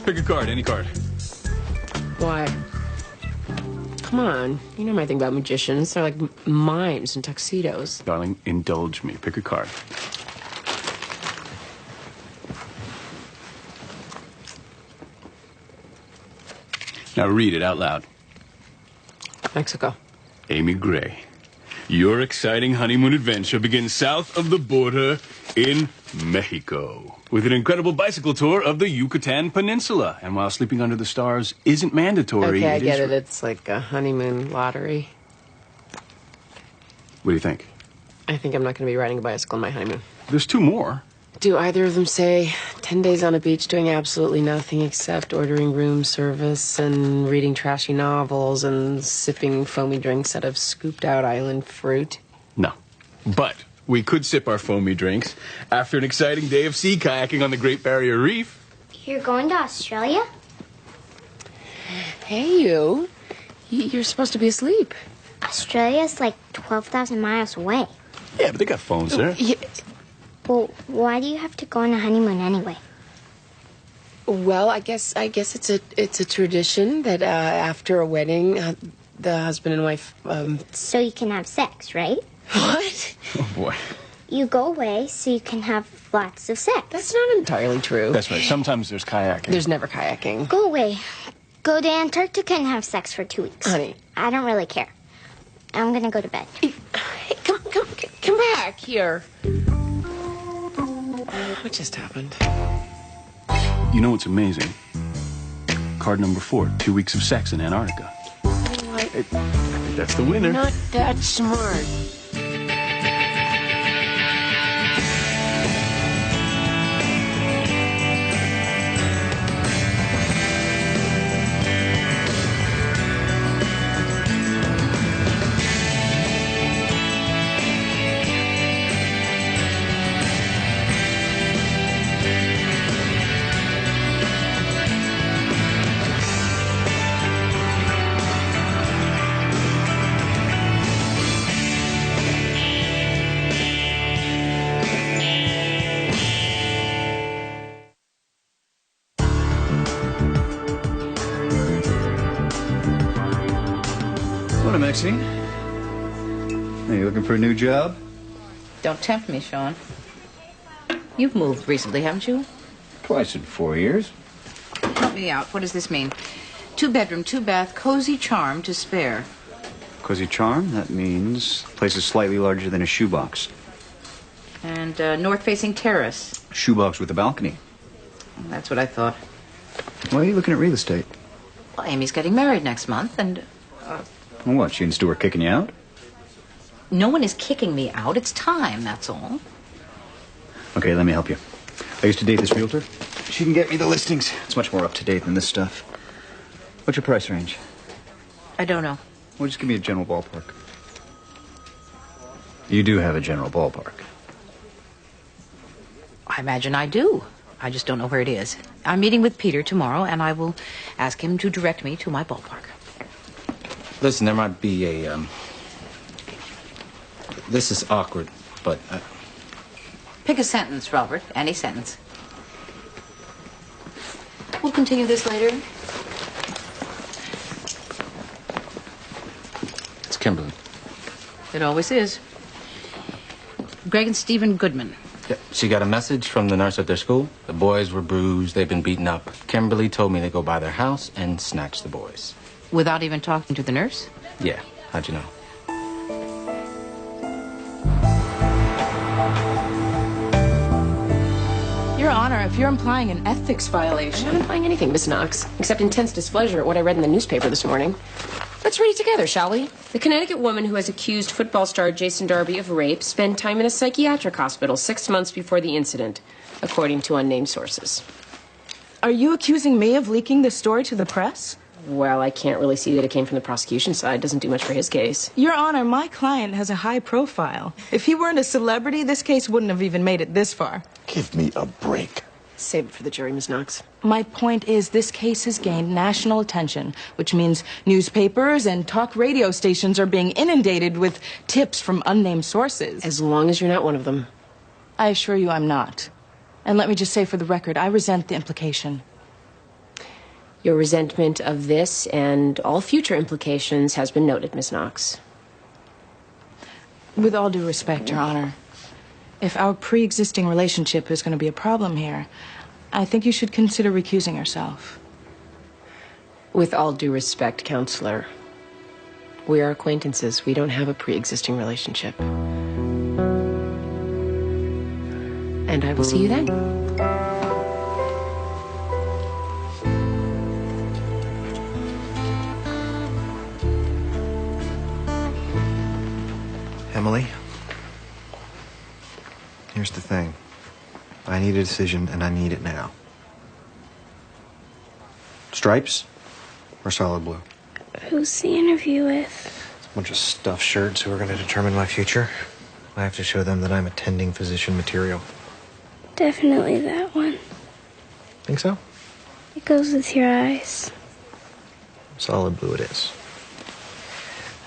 Pick a card, any card. Why? Come on. You know my thing about magicians. They're like mimes in tuxedos. Darling, indulge me. Pick a card. Now read it out loud. Mexico. Amy Gray, your exciting honeymoon adventure begins south of the border in Mexico with an incredible bicycle tour of the Yucatan Peninsula. And while sleeping under the stars isn't mandatory... Okay, I get it. It's like a honeymoon lottery. What do you think? I think I'm not going to be riding a bicycle on my honeymoon. There's two more. Do either of them say 10 days on a beach doing absolutely nothing except ordering room service and reading trashy novels and sipping foamy drinks out of scooped-out island fruit? No. But we could sip our foamy drinks after an exciting day of sea kayaking on the Great Barrier Reef. You're going to Australia? Hey, you. You're supposed to be asleep. Australia's like 12,000 miles away. Yeah, but they got phones there. Yeah. Well, why do you have to go on a honeymoon anyway? Well, I guess it's a tradition that after a wedding, the husband and wife. So you can have sex, right? What? Oh boy. You go away so you can have lots of sex. That's not entirely true. That's right. Sometimes there's kayaking. There's never kayaking. Go away. Go to Antarctica and have sex for 2 weeks. Honey. I don't really care. I'm gonna go to bed. Hey, come back here. What just happened? You know what's amazing? Card number 4, 2 weeks of sex in Antarctica. What? I think that's the winner. Not that smart. Morning, Maxine. Are you looking for a new job? Don't tempt me, Sean. You've moved recently, haven't you? Twice in 4 years. Help me out. What does this mean? 2-bedroom, 2-bath, cozy charm to spare. Cozy charm? That means the place is slightly larger than a shoebox. And north-facing terrace. Shoebox with a balcony. That's what I thought. Why are you looking at real estate? Well, Amy's getting married next month, and Well, what, she and Stu are kicking you out? no one is kicking me out. It's time, that's all. Okay, let me help you. I used to date this realtor. She can get me the listings. It's much more up-to-date than this stuff. What's your price range? I don't know. Well, just give me a general ballpark. You do have a general ballpark. I imagine I do. I just don't know where it is. I'm meeting with Peter tomorrow, and I will ask him to direct me to my ballpark. Listen, there might be a, This is awkward, but... Pick a sentence, Robert. Any sentence. We'll continue this later. It's Kimberly. It always is. Greg and Stephen Goodman. Yeah, she got a message from the nurse at their school. The boys were bruised. They've been beaten up. Kimberly told me to go by their house and snatch the boys. Without even talking to the nurse? Yeah, how'd you know? Your Honor, if you're implying an ethics I'm violation... not implying anything, Miss Knox, except intense displeasure at what I read in the newspaper this morning. Let's read it together, shall we? The Connecticut woman who has accused football star Jason Darby of rape spent time in a psychiatric hospital 6 months before the incident, according to unnamed sources. Are you accusing me of leaking this story to the press? Well, I can't really see that it came from the prosecution side. Doesn't do much for his case. Your Honor, my client has a high profile. If he weren't a celebrity, this case wouldn't have even made it this far. Give me a break. Save it for the jury, Miss Knox. My point is this case has gained national attention, which means newspapers and talk radio stations are being inundated with tips from unnamed sources. As long as you're not one of them. I assure you I'm not. And let me just say for the record, I resent the implication. Your resentment of this and all future implications has been noted, Miss Knox. With all due respect, Your Honor, if our pre-existing relationship is going to be a problem here, I think you should consider recusing yourself. With all due respect, Counselor, we are acquaintances. We don't have a pre-existing relationship. And I will see you then. Emily, here's the thing. I need a decision, and I need it now. Stripes or solid blue? Who's the interview with? It's a bunch of stuffed shirts who are going to determine my future. I have to show them that I'm attending physician material. Definitely that one. Think so? It goes with your eyes. Solid blue it is.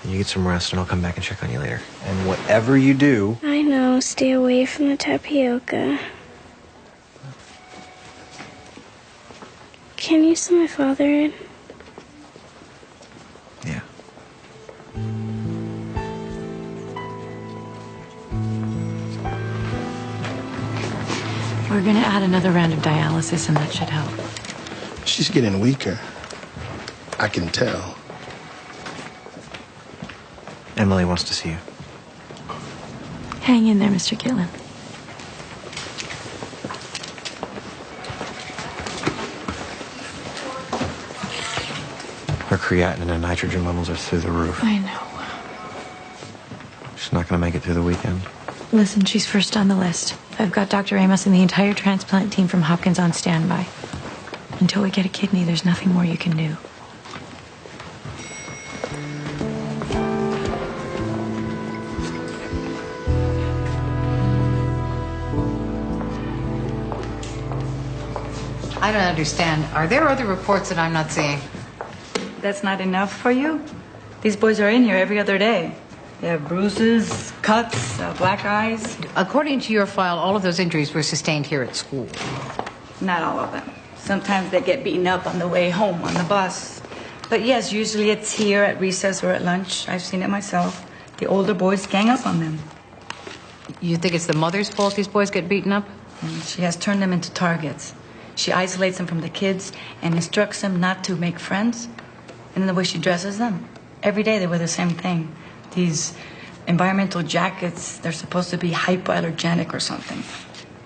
You get some rest, and I'll come back and check on you later. And whatever you do... I know. Stay away from the tapioca. Can you send my father in? Yeah. We're gonna add another round of dialysis, and that should help. She's getting weaker. I can tell. Emily wants to see you. Hang in there, Mr. Gillen. Her creatinine and nitrogen levels are through the roof. I know. She's not going to make it through the weekend. Listen, she's first on the list. I've got Dr. Amos and the entire transplant team from Hopkins on standby. Until we get a kidney, there's nothing more you can do. I don't understand. Are there other reports that I'm not seeing? That's not enough for you? These boys are in here every other day. They have bruises, cuts, black eyes. According to your file, all of those injuries were sustained here at school. Not all of them. Sometimes they get beaten up on the way home on the bus. But yes, usually it's here at recess or at lunch. I've seen it myself. The older boys gang up on them. You think it's the mother's fault these boys get beaten up? She has turned them into targets. She isolates them from the kids and instructs them not to make friends. And then the way she dresses them. Every day they wear the same thing. These environmental jackets, they're supposed to be hypoallergenic or something.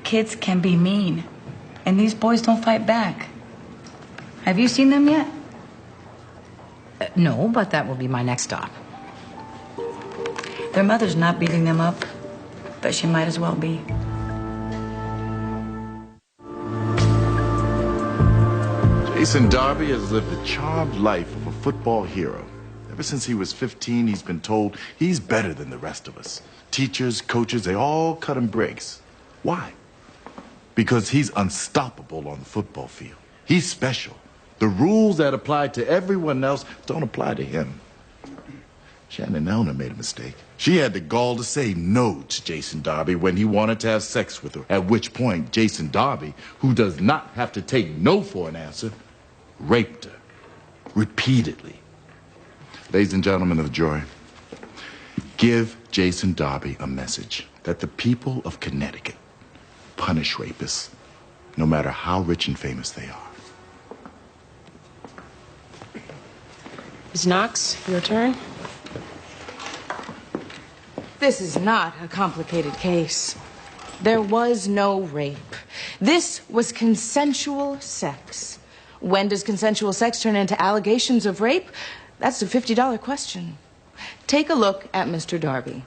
Kids can be mean. And these boys don't fight back. Have you seen them yet? No, but that will be my next stop. Their mother's not beating them up, but she might as well be. Jason Darby has lived a charmed life of a football hero. Ever since he was 15, he's been told he's better than the rest of us. Teachers, coaches, they all cut him breaks. Why? Because he's unstoppable on the football field. He's special. The rules that apply to everyone else don't apply to him. Shannon Elner made a mistake. She had the gall to say no to Jason Darby when he wanted to have sex with her, at which point Jason Darby, who does not have to take no for an answer, raped her repeatedly. Ladies and gentlemen of the jury, give Jason Darby a message that the people of Connecticut punish rapists, no matter how rich and famous they are. Ms. Knox, your turn. This is not a complicated case. There was no rape. This was consensual sex. When does consensual sex turn into allegations of rape? That's a $50 question. Take a look at Mr. Darby.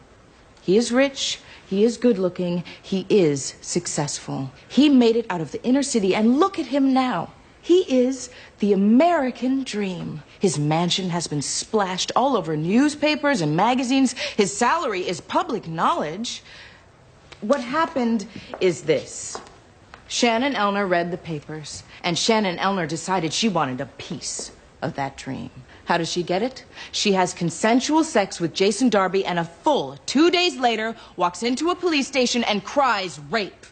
He is rich, he is good-looking, he is successful. He made it out of the inner city, and look at him now. He is the American dream. His mansion has been splashed all over newspapers and magazines. His salary is public knowledge. What happened is this. Shannon Elner read the papers, and Shannon Elner decided she wanted a piece of that dream. How does she get it? She has consensual sex with Jason Darby, and a full 2 days later walks into a police station and cries rape.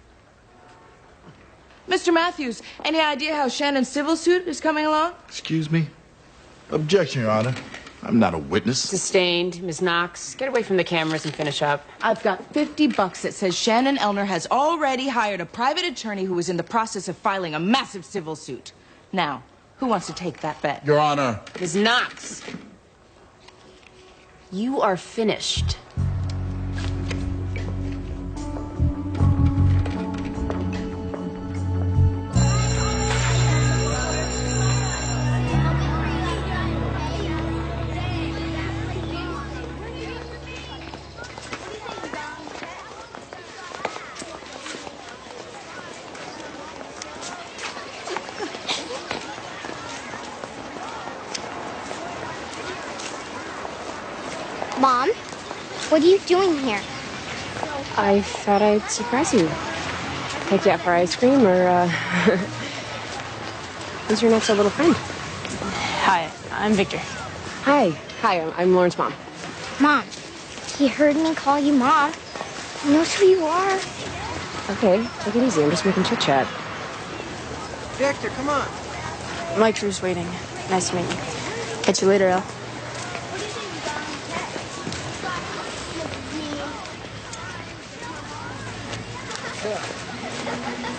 Mr. Matthews, any idea how Shannon's civil suit is coming along? Excuse me? Objection, Your Honor. I'm not a witness. Sustained. Ms. Knox, get away from the cameras and finish up. I've got $50 that says Shannon Elner has already hired a private attorney who is in the process of filing a massive civil suit. Now, who wants to take that bet? Your Honor. Ms. Knox, you are finished. Mom, what are you doing here? I thought I'd surprise you. Take you out for ice cream, or, who's your next little friend? Hi, I'm Victor. Hi. Hi, I'm Lauren's mom. Mom, he heard me call you Mom. He knows who you are. Okay, take it easy. I'm just making chit-chat. Victor, come on. Mike Drew's waiting. Nice to meet you. Catch you later, El.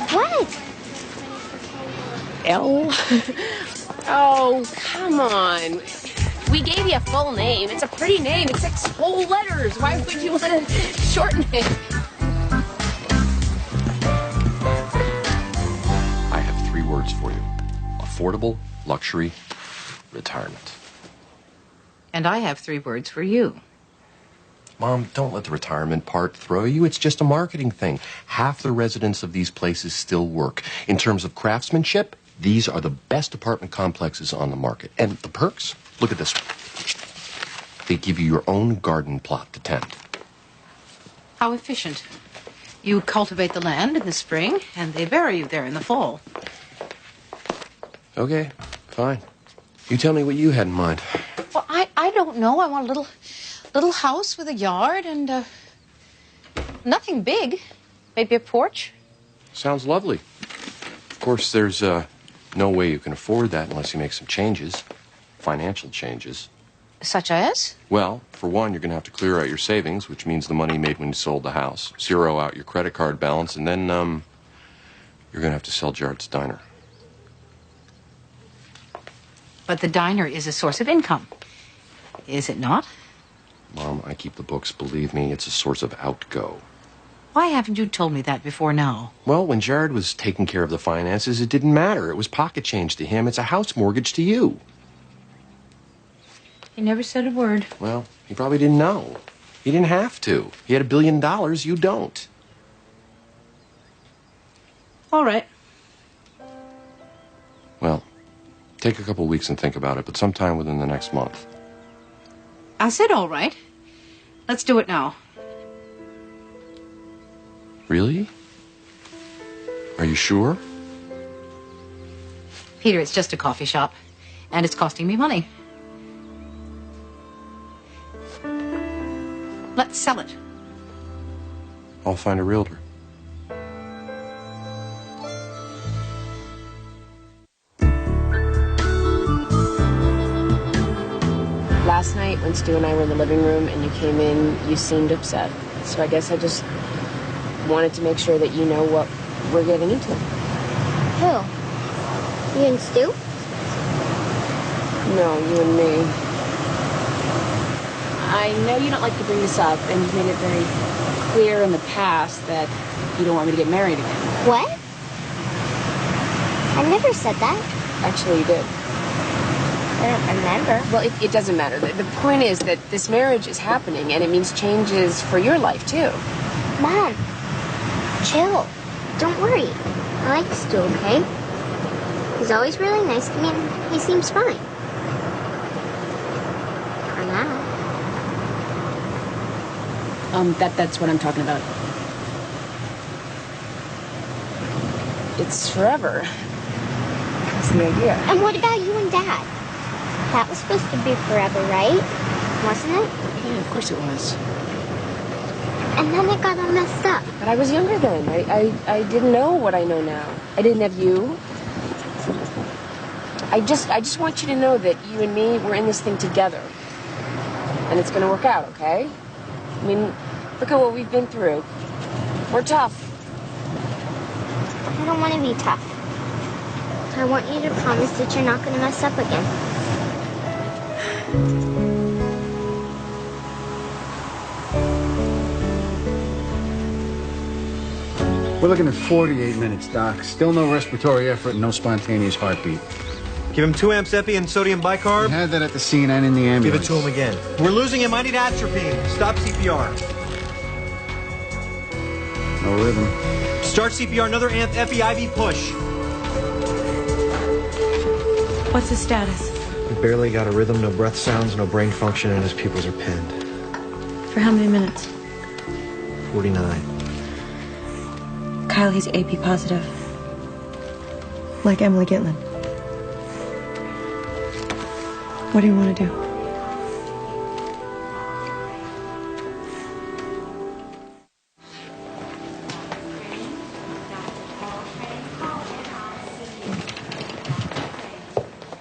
What? Elle? Oh, come on. We gave you a full name. It's a pretty name. It's 6 whole letters. Why would you want to shorten it? I have 3 words for you. Affordable, luxury, retirement. And I have 3 words for you. Mom, don't let the retirement part throw you. It's just a marketing thing. Half the residents of these places still work. In terms of craftsmanship, these are the best apartment complexes on the market. And the perks? Look at this. They give you your own garden plot to tend. How efficient. You cultivate the land in the spring, and they bury you there in the fall. Okay, fine. You tell me what you had in mind. Well, I don't know. I want a little house with a yard and nothing big. Maybe a porch. Sounds lovely. Of course, there's no way you can afford that unless you make some changes. Financial changes. Such as? Well, for one, you're going to have to clear out your savings, which means the money you made when you sold the house. Zero out your credit card balance, and then you're going to have to sell Jared's diner. But the diner is a source of income. Is it not? Mom, I keep the books. Believe me, it's a source of outgo. Why haven't you told me that before now? Well, when Jared was taking care of the finances, it didn't matter. It was pocket change to him. It's a house mortgage to you. He never said a word. Well, he probably didn't know. He didn't have to. He had $1 billion. You don't. All right. Well, take a couple weeks and think about it, but sometime within the next month. I said all right. Let's do it now. Really? Are you sure? Peter, it's just a coffee shop, and it's costing me money. Let's sell it. I'll find a realtor. Last night, when Stu and I were in the living room and you came in, you seemed upset. So I guess I just wanted to make sure that you know what we're getting into. Who? You and Stu? No, you and me. I know you don't like to bring this up, and you've made it very clear in the past that you don't want me to get married again. What? I never said that. Actually, you did. I don't remember. Well, it doesn't matter. The point is that this marriage is happening, and it means changes for your life, too. Mom, chill. Don't worry. I like Stu, okay? He's always really nice to me, and he seems fine. For now. That's what I'm talking about. It's forever. That's the idea. And what about you and Dad? That was supposed to be forever, right? Wasn't it? Yeah, of course it was. And then it got all messed up. But I was younger then. I didn't know what I know now. I didn't have you. I just want you to know that you and me, we're in this thing together. And it's gonna work out, okay? I mean, look at what we've been through. We're tough. I don't want to be tough. I want you to promise that you're not going to mess up again. We're looking at 48 minutes, Doc. Still no respiratory effort and no spontaneous heartbeat. Give him 2 amps epi and sodium bicarb. We had that at the scene and in the ambulance. Give it to him again. We're losing him. I need atropine. Stop CPR. No rhythm. Start CPR. Another amp epi IV push. What's his status? He barely got a rhythm, no breath sounds, no brain function, and his pupils are pinned. For how many minutes? 49. Kyle, he's AP positive. Like Emily Gitlin. What do you want to do?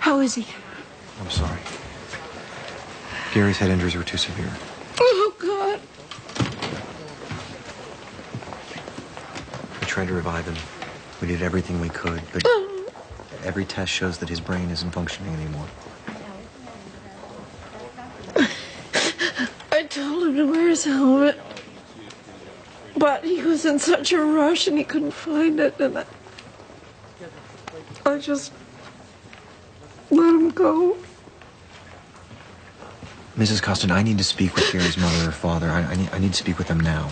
How is he? I'm sorry. Gary's head injuries were too severe. Oh, God. We tried to revive him. We did everything we could, but every test shows that his brain isn't functioning anymore. I told him to wear his helmet, but he was in such a rush and he couldn't find it, and I just let him go. Mrs. Costin, I need to speak with Gary's mother or father. I need to speak with them now.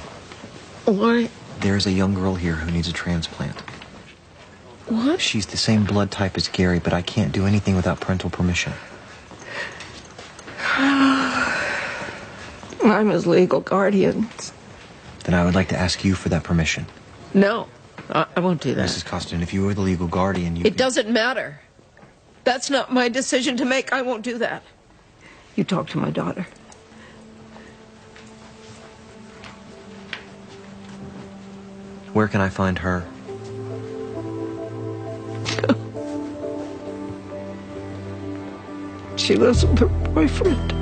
Why? There's a young girl here who needs a transplant. What? She's the same blood type as Gary, but I can't do anything without parental permission. I'm his legal guardian. Then I would like to ask you for that permission. No, I won't do that. Mrs. Costin, if you were the legal guardian, you... It doesn't matter. That's not my decision to make. I won't do that. You talk to my daughter. Where can I find her? She lives with her boyfriend.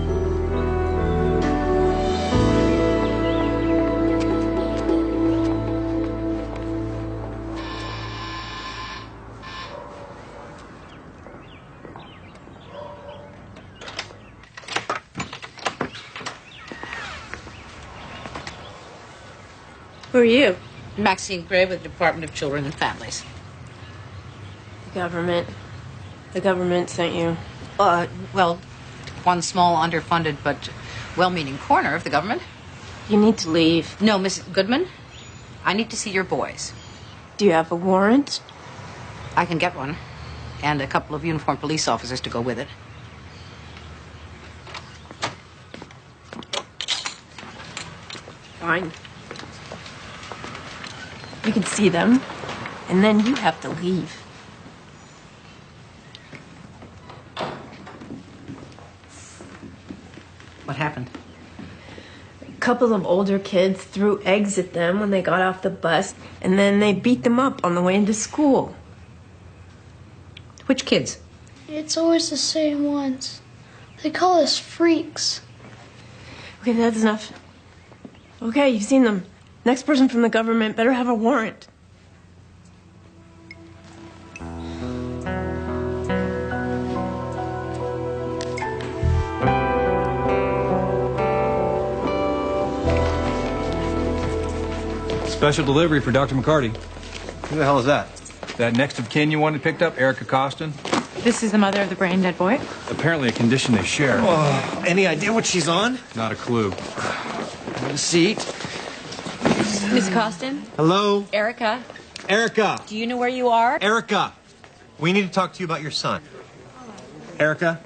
Who are you? Maxine Gray with the Department of Children and Families. The government. The government sent you. Well, one small, underfunded, but well-meaning corner of the government. You need to leave. No, Mrs. Goodman, I need to see your boys. Do you have a warrant? I can get one, and a couple of uniformed police officers to go with it. Fine. You can see them, and then you have to leave. What happened? A couple of older kids threw eggs at them when they got off the bus, and then they beat them up on the way into school. Which kids? It's always the same ones. They call us freaks. Okay, that's enough. Okay, you've seen them. Next person from the government better have a warrant. Special delivery for Dr. McCarty. Who the hell is that? That next of kin you wanted picked up, Erica Costin. This is the mother of the brain dead boy? Apparently a condition they share. Oh, any idea what she's on? Not a clue. Have a seat. Miss Costin? Hello? Erica? Erica! Do you know where you are? Erica! We need to talk to you about your son. Erica?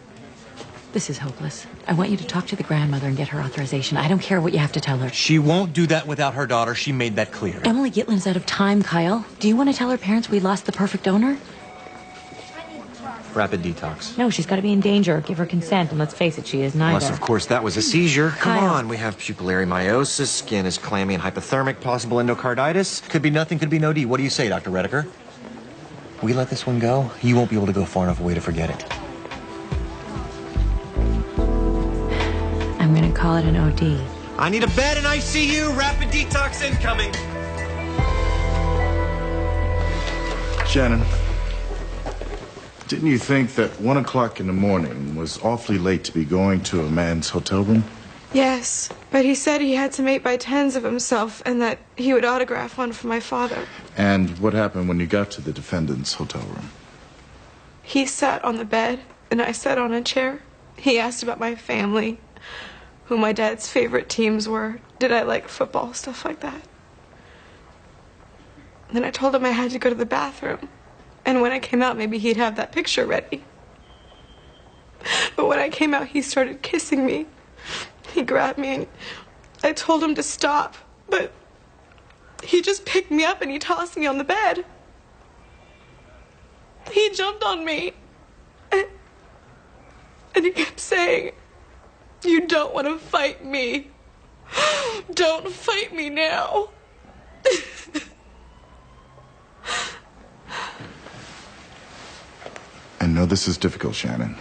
This is hopeless. I want you to talk to the grandmother and get her authorization. I don't care what you have to tell her. She won't do that without her daughter. She made that clear. Emily Gitlin's out of time, Kyle. Do you want to tell her parents we lost the perfect donor? rapid detox. No, she's got to be in danger. Give her consent, and let's face it, she is neither. Unless, of course, that was a seizure. Come Kyle. on, we have pupillary meiosis, skin is clammy and hypothermic, possible endocarditis. Could be nothing, could be no D. What do you say, Dr. Redeker? We let this one go, you won't be able to go far enough away to forget it. I'm going to call it an OD. I need a bed in ICU. Rapid detox incoming. Shannon, didn't you think that 1 o'clock in the morning was awfully late to be going to a man's hotel room? Yes, but he said he had some 8x10s of himself and that he would autograph one for my father. And what happened when you got to the defendant's hotel room? He sat on the bed and I sat on a chair. He asked about my family, who my dad's favorite teams were. Did I like football, stuff like that. Then I told him I had to go to the bathroom. And when I came out, maybe he'd have that picture ready. But when I came out, he started kissing me. He grabbed me and I told him to stop. But he just picked me up and he tossed me on the bed. He jumped on me. And he kept saying, "You don't want to fight me. Don't fight me now." I know this is difficult, Shannon,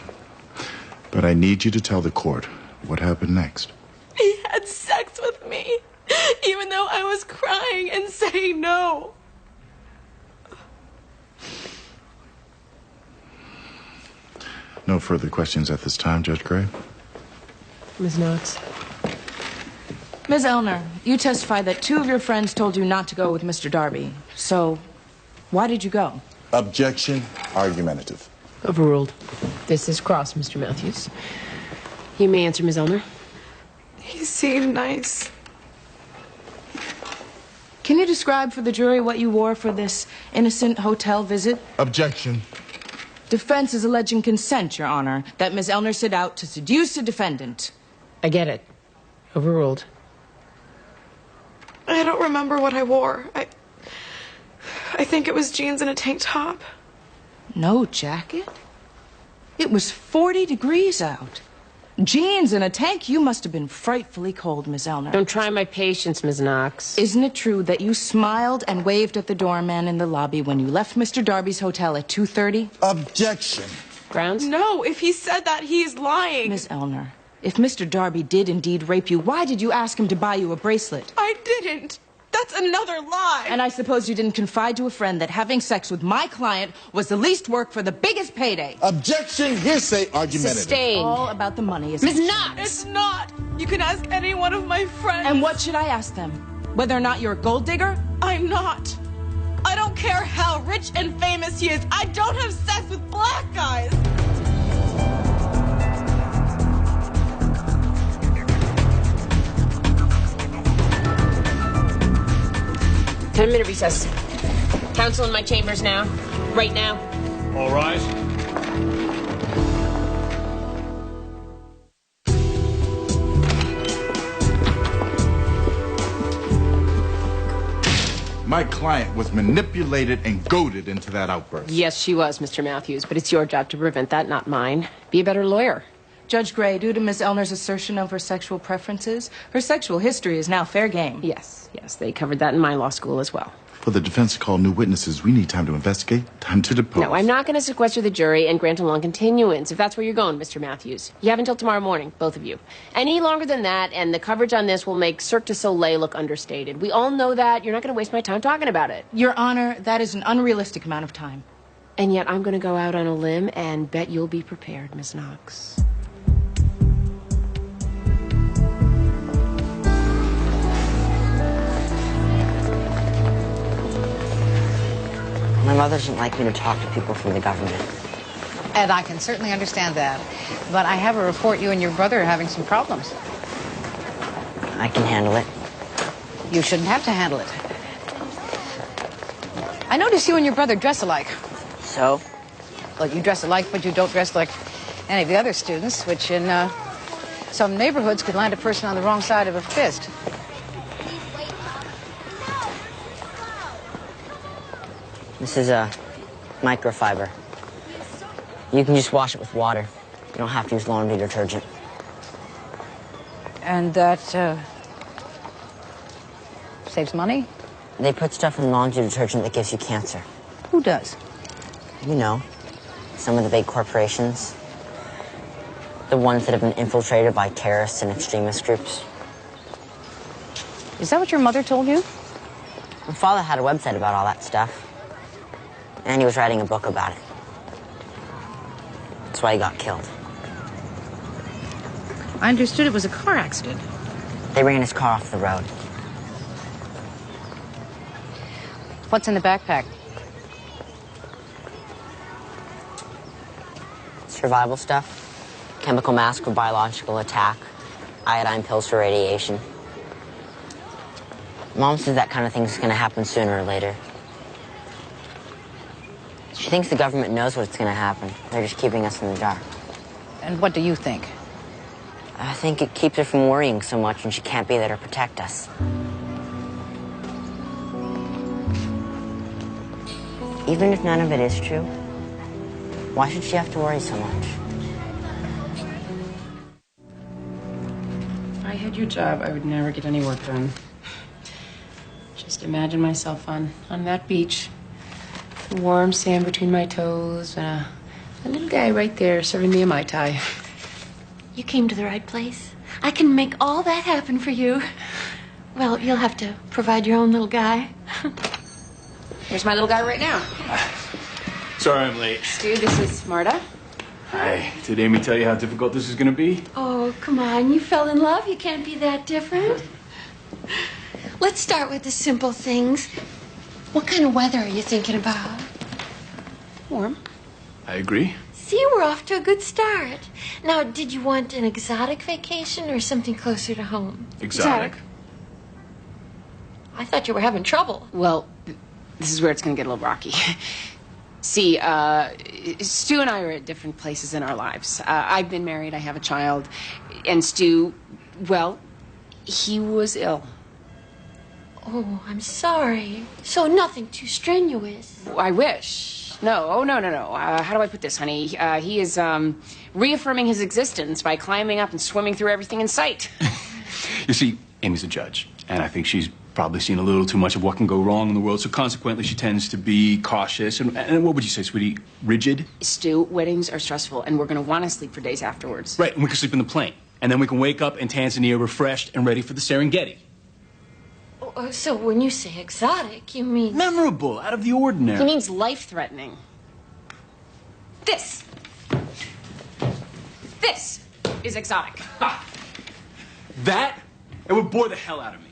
but I need you to tell the court what happened next. He had sex with me, even though I was crying and saying no. No further questions at this time, Judge Gray. Ms. Knox. Ms. Elner, you testified that 2 of your friends told you not to go with Mr. Darby. So, why did you go? Objection. Argumentative. Overruled. This is cross, Mr. Matthews. You may answer, Ms. Elner. He seemed nice. Can you describe for the jury what you wore for this innocent hotel visit? Objection. Defense is alleging consent, Your Honor, that Ms. Elner set out to seduce a defendant. I get it. Overruled. I don't remember what I wore. I think it was jeans and a tank top. No jacket? It was 40 degrees out. Jeans and a tank? You must have been frightfully cold, Miss Elner. Don't try my patience, Ms. Knox. Isn't it true that you smiled and waved at the doorman in the lobby when you left Mr. Darby's hotel at 2:30? Objection. Grounds? No, if he said that, he's lying. Miss Elner, if Mr. Darby did indeed rape you, why did you ask him to buy you a bracelet? I didn't. That's another lie. And I suppose you didn't confide to a friend that having sex with my client was the least work for the biggest payday. Objection. Hearsay. Argumentative. Sustained. All about the money, isn't Ms. it? Knox! It's not. You can ask any one of my friends. And what should I ask them? Whether or not you're a gold digger? I'm not. I don't care how rich and famous he is. I don't have sex with black guys. Ten-minute recess. Counsel in my chambers now. Right now. All rise. My client was manipulated and goaded into that outburst. Yes, she was, Mr. Matthews, but it's your job to prevent that, not mine. Be a better lawyer. Judge Gray, due to Miss Elner's assertion of her sexual preferences, her sexual history is now fair game. Yes, they covered that in my law school as well. For the defense to call new witnesses, we need time to investigate, time to depose. No, I'm not going to sequester the jury and grant a long continuance, if that's where you're going, Mr. Matthews. You have until tomorrow morning, both of you. Any longer than that, and the coverage on this will make Cirque du Soleil look understated. We all know that. You're not going to waste my time talking about it. Your Honor, that is an unrealistic amount of time. And yet I'm going to go out on a limb and bet you'll be prepared, Miss Knox. My mother doesn't like me to talk to people from the government. And I can certainly understand that. But I have a report you and your brother are having some problems. I can handle it. You shouldn't have to handle it. I notice you and your brother dress alike. So? Well, you dress alike, but you don't dress like any of the other students, which in some neighborhoods could land a person on the wrong side of a fist. This is a microfiber. You can just wash it with water. You don't have to use laundry detergent. And that, saves money? They put stuff in laundry detergent that gives you cancer. Who does? You know, some of the big corporations. The ones that have been infiltrated by terrorists and extremist groups. Is that what your mother told you? My father had a website about all that stuff. And he was writing a book about it. That's why he got killed. I understood it was a car accident. They ran his car off the road. What's in the backpack? Survival stuff. Chemical mask for biological attack. Iodine pills for radiation. Mom says that kind of thing's gonna happen sooner or later. She thinks the government knows what's gonna happen. They're just keeping us in the dark. And what do you think? I think it keeps her from worrying so much when she can't be there to protect us. Even if none of it is true, why should she have to worry so much? If I had your job, I would never get any work done. Just imagine myself on that beach. The warm sand between my toes, and a little guy right there serving me a Mai Tai. You came to the right place. I can make all that happen for you. Well, you'll have to provide your own little guy. Here's my little guy right now. Sorry I'm late. Stu, this is Marta. Hi. Did Amy tell you how difficult this is going to be? Oh, come on. You fell in love. You can't be that different. Let's start with the simple things. What kind of weather are you thinking about? Warm. I agree. See, we're off to a good start. Now, did you want an exotic vacation or something closer to home? Exotic. I thought you were having trouble. Well, this is where it's going to get a little rocky. See, Stu and I are at different places in our lives. I've been married, I have a child, and Stu, well, he was ill. Oh, I'm sorry. So nothing too strenuous. I wish. No, oh, no. How do I put this, honey? He is reaffirming his existence by climbing up and swimming through everything in sight. You see, Amy's a judge, and I think she's probably seen a little too much of what can go wrong in the world, so consequently she tends to be cautious and what would you say, sweetie, rigid? Stu, weddings are stressful, and we're going to want to sleep for days afterwards. Right, and we can sleep in the plane, and then we can wake up in Tanzania refreshed and ready for the Serengeti. Oh, so when you say exotic, you mean... Memorable, out of the ordinary. He means life-threatening. This is exotic. That? It would bore the hell out of me.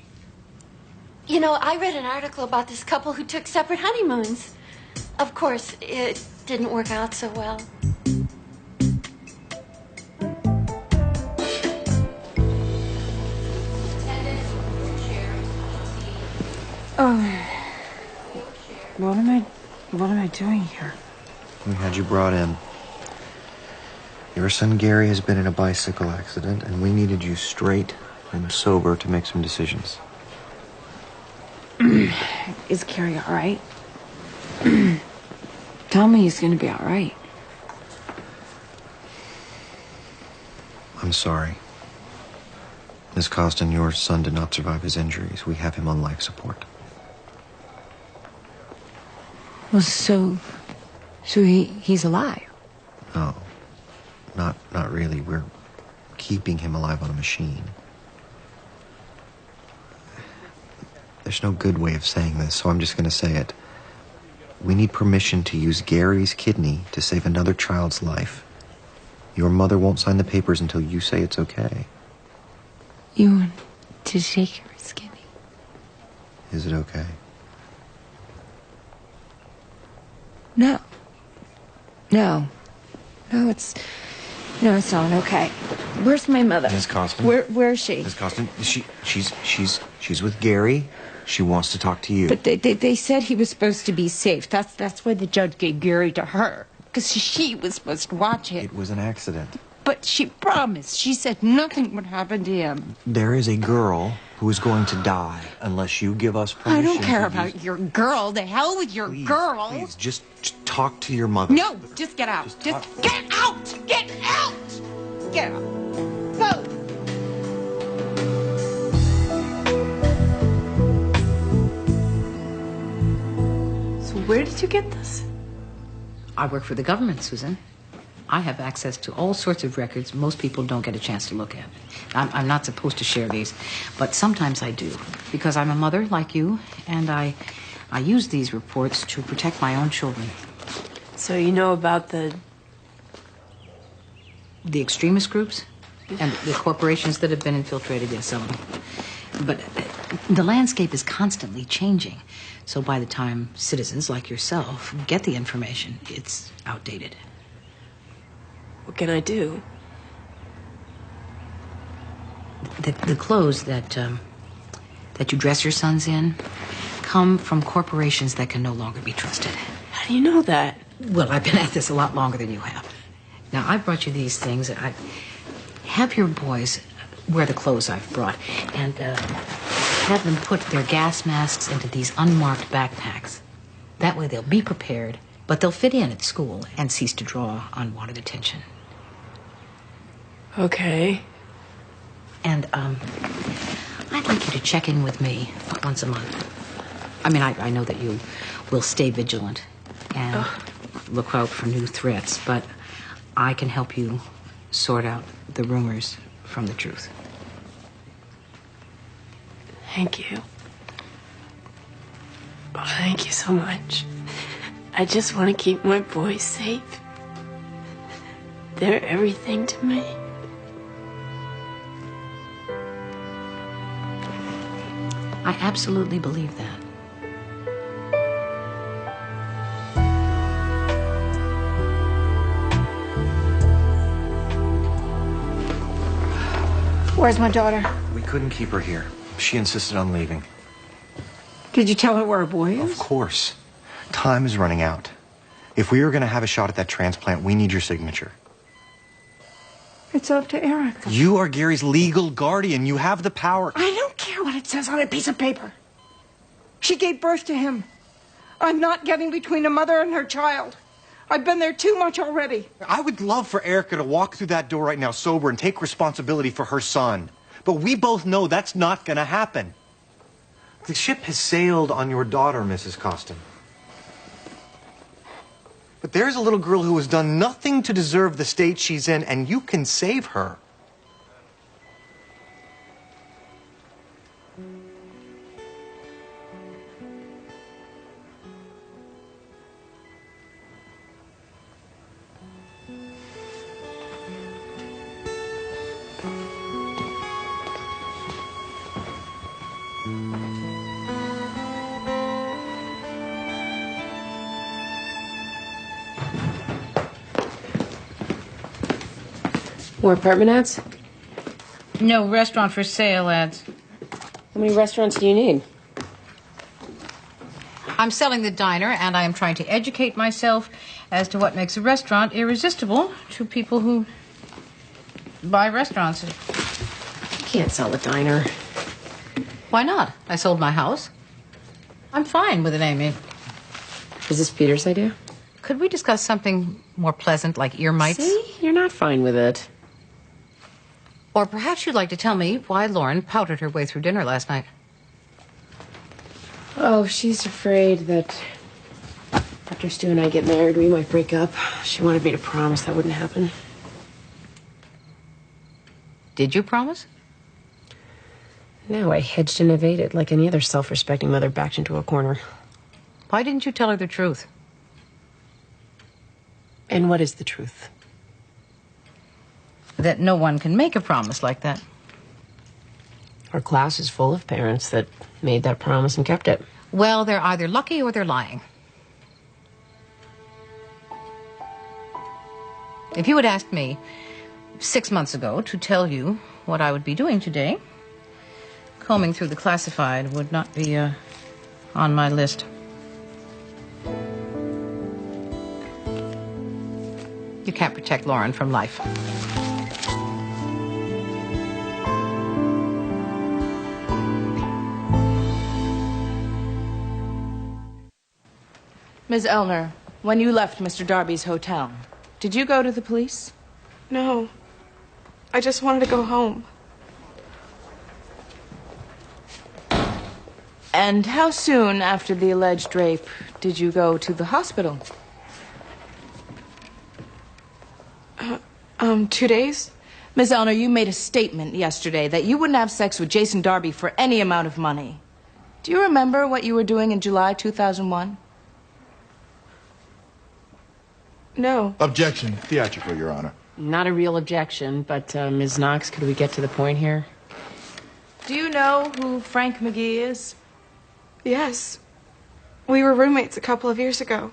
You know, I read an article about this couple who took separate honeymoons. Of course, it didn't work out so well. Oh, what am I doing here? We had you brought in. Your son Gary has been in a bicycle accident, and we needed you straight and sober to make some decisions. Is Gary all right? Tell me he's going to be all right. I'm sorry. Ms. Costin, your son did not survive his injuries. We have him on life support. Well, so he's alive? No, not really. We're keeping him alive on a machine. There's no good way of saying this, so I'm just going to say it. We need permission to use Gary's kidney to save another child's life. Your mother won't sign the papers until you say it's okay. You want to take Gary's kidney? Is it okay? No, it's not okay. Where's my mother? Ms. Costin? Where is she? Ms. Costin, she's with Gary. She wants to talk to you. But they said he was supposed to be safe. That's why the judge gave Gary to her. Because she was supposed to watch it. It was an accident. But she promised. She said nothing would happen to him. There is a girl who is going to die unless you give us permission. I don't care about your girl. The hell with your girl. Please, just talk to your mother. No, just get out. Just get out! Get out! Get out. Go! So where did you get this? I work for the government, Susan. I have access to all sorts of records most people don't get a chance to look at. I'm not supposed to share these, but sometimes I do, because I'm a mother like you, and I use these reports to protect my own children. So you know about the extremist groups and the corporations that have been infiltrated, yes, some of them. But the landscape is constantly changing. So by the time citizens like yourself get the information, it's outdated. What can I do? The clothes that you dress your sons in come from corporations that can no longer be trusted. How do you know that? Well, I've been at this a lot longer than you have. Now, I brought you these things. I have your boys wear the clothes I've brought and have them put their gas masks into these unmarked backpacks. That way they'll be prepared, but they'll fit in at school and cease to draw unwanted attention. Okay. And, I'd like you to check in with me once a month. I mean, I know that you will stay vigilant and look out for new threats, but I can help you sort out the rumors from the truth. Thank you. Oh, thank you so much. I just want to keep my boys safe. They're everything to me. I absolutely believe that. Where's my daughter? We couldn't keep her here. She insisted on leaving. Did you tell her where her boy is? Of course. Time is running out. If we are going to have a shot at that transplant, we need your signature. It's up to Erica. You are Gary's legal guardian. You have the power. I don't care what it says on a piece of paper. She gave birth to him. I'm not getting between a mother and her child. I've been there too much already. I would love for Erica to walk through that door right now sober and take responsibility for her son. But we both know that's not going to happen. The ship has sailed on your daughter, Mrs. Costin. But there's a little girl who has done nothing to deserve the state she's in, and you can save her. More apartment ads? No, restaurant for sale ads. How many restaurants do you need? I'm selling the diner, and I am trying to educate myself as to what makes a restaurant irresistible to people who buy restaurants. You can't sell the diner. Why not? I sold my house. I'm fine with it, Amy. Is this Peter's idea? Could we discuss something more pleasant, like ear mites? See? You're not fine with it. Or perhaps you'd like to tell me why Lauren powdered her way through dinner last night. Oh, she's afraid that after Stu and I get married, we might break up. She wanted me to promise that wouldn't happen. Did you promise? No, I hedged and evaded like any other self-respecting mother backed into a corner. Why didn't you tell her the truth? And what is the truth? That no one can make a promise like that. Our class is full of parents that made that promise and kept it. Well, they're either lucky or they're lying. If you had asked me 6 months ago to tell you what I would be doing today, combing through the classified would not be on my list. You can't protect Lauren from life. Ms. Elner, when you left Mr. Darby's hotel, did you go to the police? No. I just wanted to go home. And how soon after the alleged rape did you go to the hospital? 2 days? Ms. Elner, you made a statement yesterday that you wouldn't have sex with Jason Darby for any amount of money. Do you remember what you were doing in July 2001? No. Objection. Theatrical, Your Honor. Not a real objection, but Ms. Knox, could we get to the point here? Do you know who Frank McGee is? Yes. We were roommates a couple of years ago.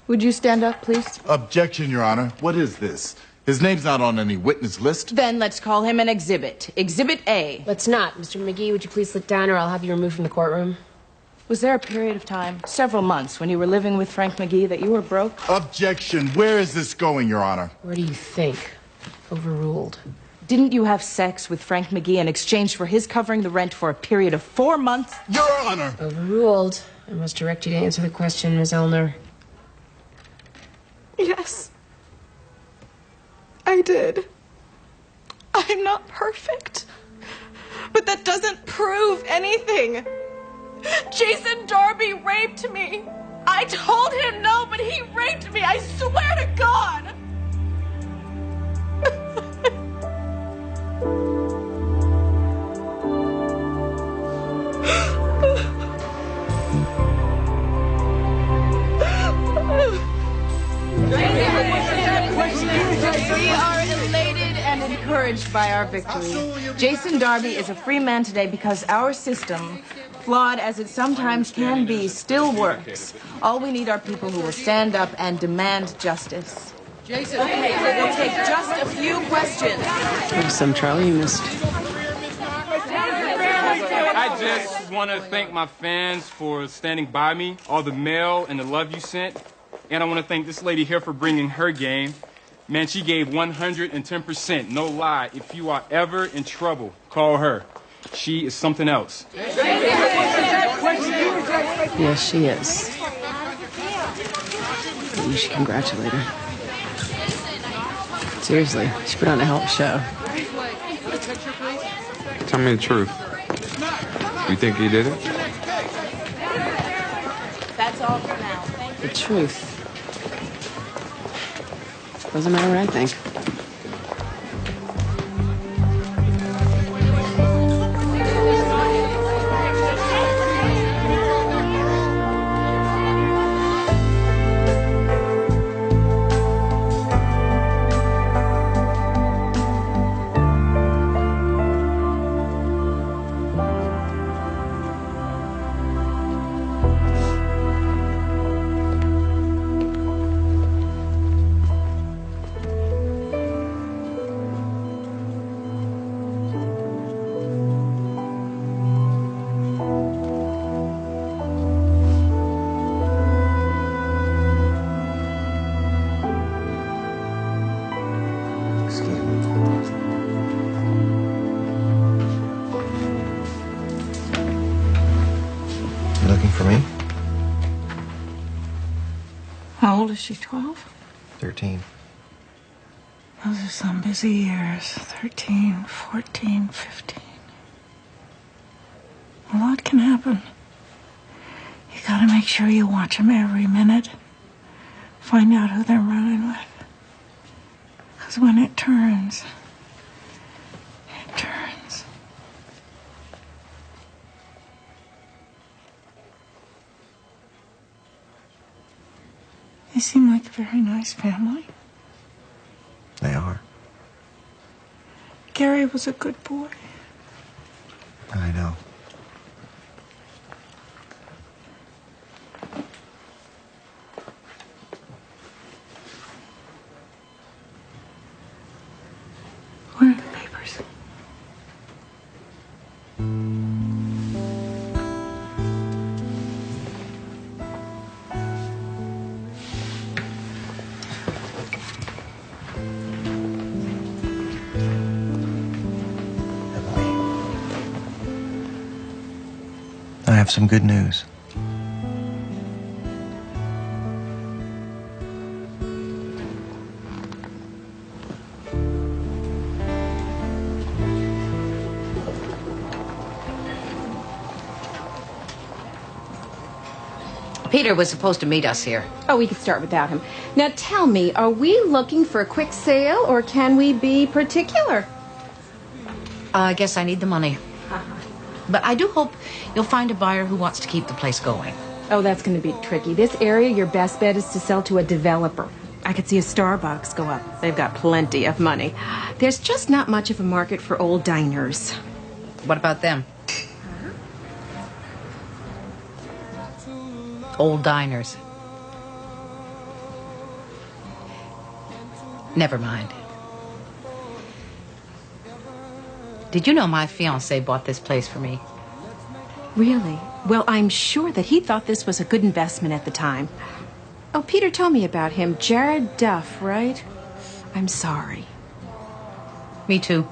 Would you stand up, please? Objection, Your Honor. What is this? His name's not on any witness list. Then let's call him an exhibit. Exhibit A. Let's not. Mr. McGee, would you please sit down or I'll have you removed from the courtroom? Was there a period of time, several months, when you were living with Frank McGee that you were broke? Objection. Where is this going, Your Honor? Where do you think? Overruled. Didn't you have sex with Frank McGee in exchange for his covering the rent for a period of 4 months? Your Honor! Overruled. I must direct you to answer the question, Ms. Elner. Yes. I did. I'm not perfect. But that doesn't prove anything. Jason Darby raped me. I told him no, but he raped me. I swear to God. We are elated and encouraged by our victory. Jason Darby is a free man today because our system, flawed as it sometimes can be, still works. All we need are people who will stand up and demand justice. Jason. Okay, we'll take just a few questions. There's some Charlie you missed. I just want to thank my fans for standing by me, all the mail and the love you sent. And I want to thank this lady here for bringing her game. Man, she gave 110%, no lie. If you are ever in trouble, call her. She is something else. Yes, she is. You should congratulate her. Seriously, she put on a hell of a show. Tell me the truth. You think he did it? That's all for now. The truth. Doesn't matter what I think. How old is she, 12? 13. Those are some busy years. 13, 14, 15. A lot can happen. You gotta make sure you watch them every minute. Find out who they're running with. Because when it turns, it turns. They seem like a very nice family. They are. Gary was a good boy. I know. Where are the papers? I have some good news. Peter was supposed to meet us here. Oh, we could start without him. Now tell me, are we looking for a quick sale or can we be particular? I guess I need the money. But I do hope you'll find a buyer who wants to keep the place going. Oh, that's going to be tricky. This area, your best bet is to sell to a developer. I could see a Starbucks go up. They've got plenty of money. There's just not much of a market for old diners. What about them? Old diners. Never mind. Did you know my fiancé bought this place for me? Really? Well, I'm sure that he thought this was a good investment at the time. Oh, Peter told me about him. Jared Duff, right? I'm sorry. Me too.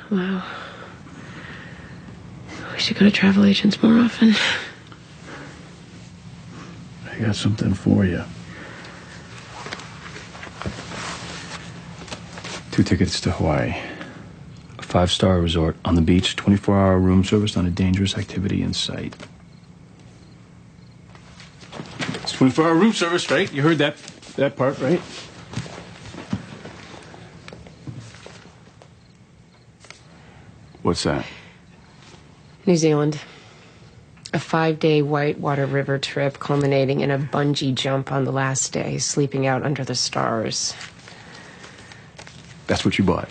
Wow. We should go to travel agents more often. I got something for you. 2 tickets to Hawaii. A 5-star resort on the beach, 24-hour room service, not a dangerous activity in sight. It's 24-hour room service, right? You heard that part, right? What's that? New Zealand. A 5-day whitewater river trip culminating in a bungee jump on the last day, sleeping out under the stars. That's what you bought?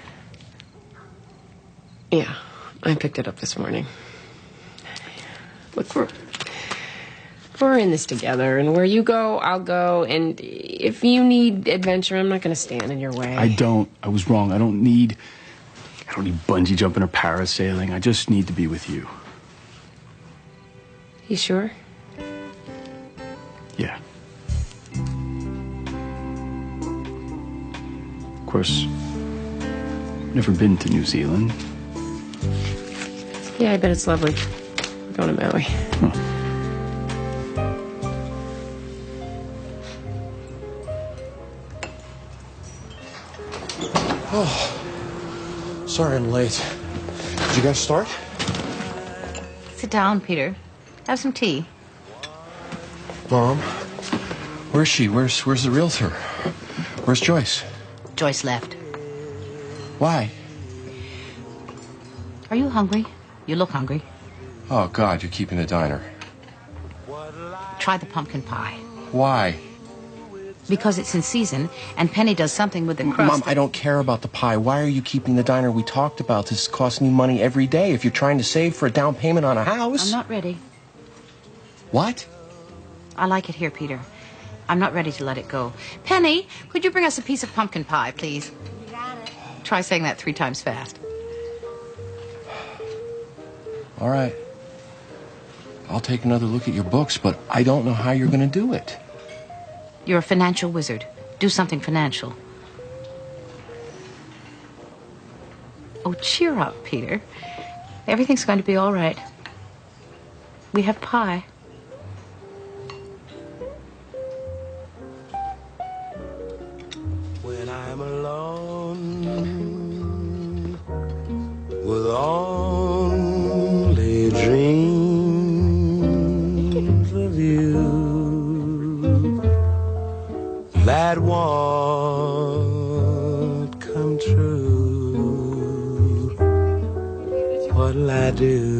Yeah, I picked it up this morning. Look, we're in this together, and where you go, I'll go, and if you need adventure, I'm not going to stand in your way. I was wrong. I don't need bungee jumping or parasailing. I just need to be with you. You sure? Yeah. Of course, never been to New Zealand. Yeah, I bet it's lovely. We're going to Maui. Huh. Oh. Sorry I'm late. Did you guys start? Sit down, Peter. Have some tea. Mom, where's she? Where's the realtor? Where's Joyce? Joyce left. Why? Are you hungry? You look hungry. Oh, God, you're keeping the diner. Try the pumpkin pie. Why? Because it's in season, and Penny does something with the crust. Mom, I don't care about the pie. Why are you keeping the diner? We talked about this. It's costing you money every day if you're trying to save for a down payment on a house. I'm not ready. What? I like it here, Peter. I'm not ready to let it go. Penny, could you bring us a piece of pumpkin pie, please? You got it. Try saying that 3 times fast. All right. I'll take another look at your books, but I don't know how you're going to do it. You're a financial wizard. Do something financial. Oh, cheer up, Peter. Everything's going to be all right. We have pie. When I'm alone with only dreams of you that won't come true, what'll I do?